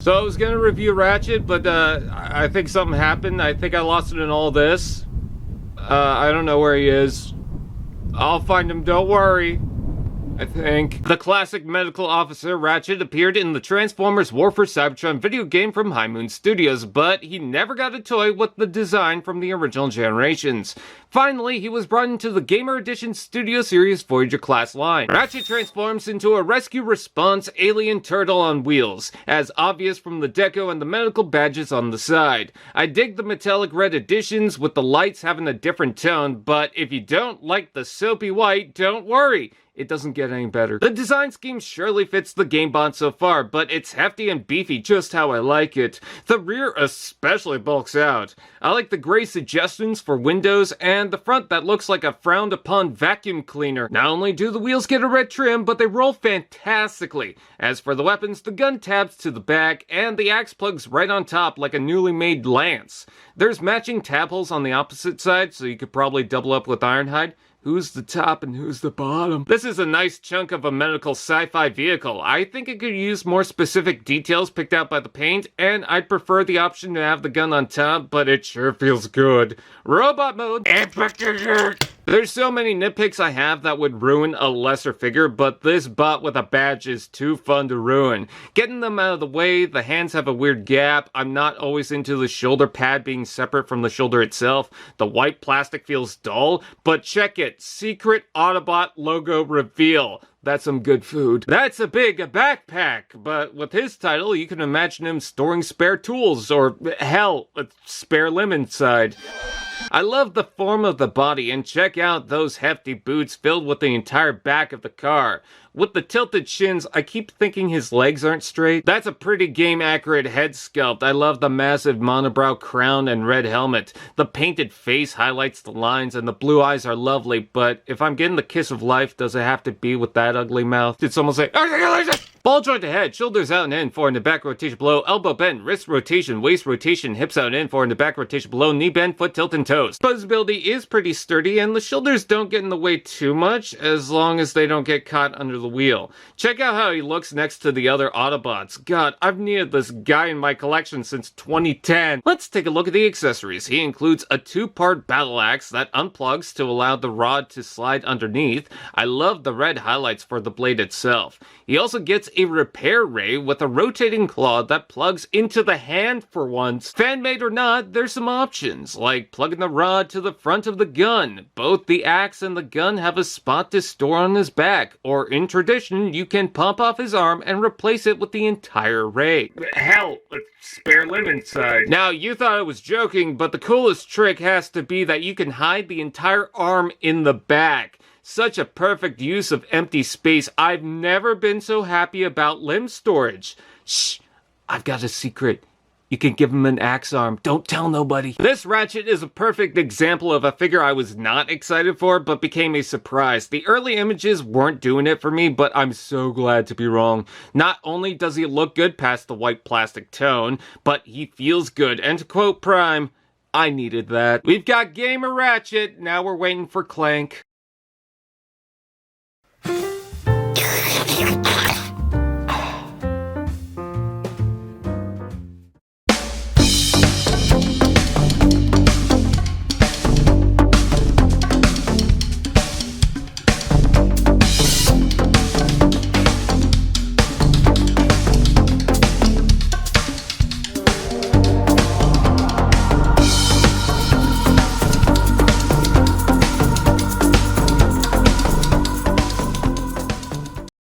So I was gonna review Ratchet, but I think something happened. I think I lost it in all this. I don't know where he is. I'll find him, don't worry. I think. The classic medical officer Ratchet appeared in the Transformers War for Cybertron video game from High Moon Studios, but he never got a toy with the design from the original generations. Finally, he was brought into the Gamer Edition Studio Series Voyager class line. Ratchet transforms into a rescue response alien turtle on wheels, as obvious from the deco and the medical badges on the side. I dig the metallic red editions with the lights having a different tone, but if you don't like the soapy white, don't worry. It doesn't get any better. The design scheme surely fits the GameBot so far, but it's hefty and beefy just how I like it. The rear especially bulks out. I like the gray suggestions for windows and the front that looks like a frowned upon vacuum cleaner. Not only do the wheels get a red trim, but they roll fantastically. As for the weapons, the gun tabs to the back and the axe plugs right on top like a newly made lance. There's matching tab holes on the opposite side, so you could probably double up with Ironhide. Who's the top and who's the bottom? This is a nice chunk of a medical sci-fi vehicle. I think it could use more specific details picked out by the paint, and I'd prefer the option to have the gun on top, but it sure feels good. Robot mode. There's so many nitpicks I have that would ruin a lesser figure, but this bot with a badge is too fun to ruin. Getting them out of the way, the hands have a weird gap, I'm not always into the shoulder pad being separate from the shoulder itself, the white plastic feels dull, but check it. Secret Autobot logo reveal. That's some good food. That's a big backpack, but with his title, you can imagine him storing spare tools, or hell, a spare limb inside. I love the form of the body, and check out those hefty boots filled with the entire back of the car. With the tilted shins, I keep thinking his legs aren't straight. That's a pretty game-accurate head sculpt. I love the massive monobrow crown and red helmet. The painted face highlights the lines, and the blue eyes are lovely, but if I'm getting the kiss of life, does it have to be with that ugly mouth? Did someone say, ball joint ahead, shoulders out and in, forward and the back rotation below, elbow bend, wrist rotation, waist rotation, hips out and in, forward and the back rotation below, knee bend, foot tilt and toes. Posability is pretty sturdy, and the shoulders don't get in the way too much, as long as they don't get caught under the wheel. Check out how he looks next to the other Autobots. God, I've needed this guy in my collection since 2010. Let's take a look at the accessories. He includes a two-part battle axe that unplugs to allow the rod to slide underneath. I love the red highlights for the blade itself. He also gets a repair ray with a rotating claw that plugs into the hand for once. Fan-made or not, there's some options, like plugging the rod to the front of the gun. Both the axe and the gun have a spot to store on his back, or in tradition, you can pop off his arm and replace it with the entire ray. Hell, a spare limb inside. Now, you thought I was joking, but the coolest trick has to be that you can hide the entire arm in the back. Such a perfect use of empty space. I've never been so happy about limb storage. Shh, I've got a secret. You can give him an axe arm. Don't tell nobody. This Ratchet is a perfect example of a figure I was not excited for, but became a surprise. The early images weren't doing it for me, but I'm so glad to be wrong. Not only does he look good past the white plastic tone, but he feels good. And to quote Prime, I needed that. We've got Gamer Ratchet, now we're waiting for Clank.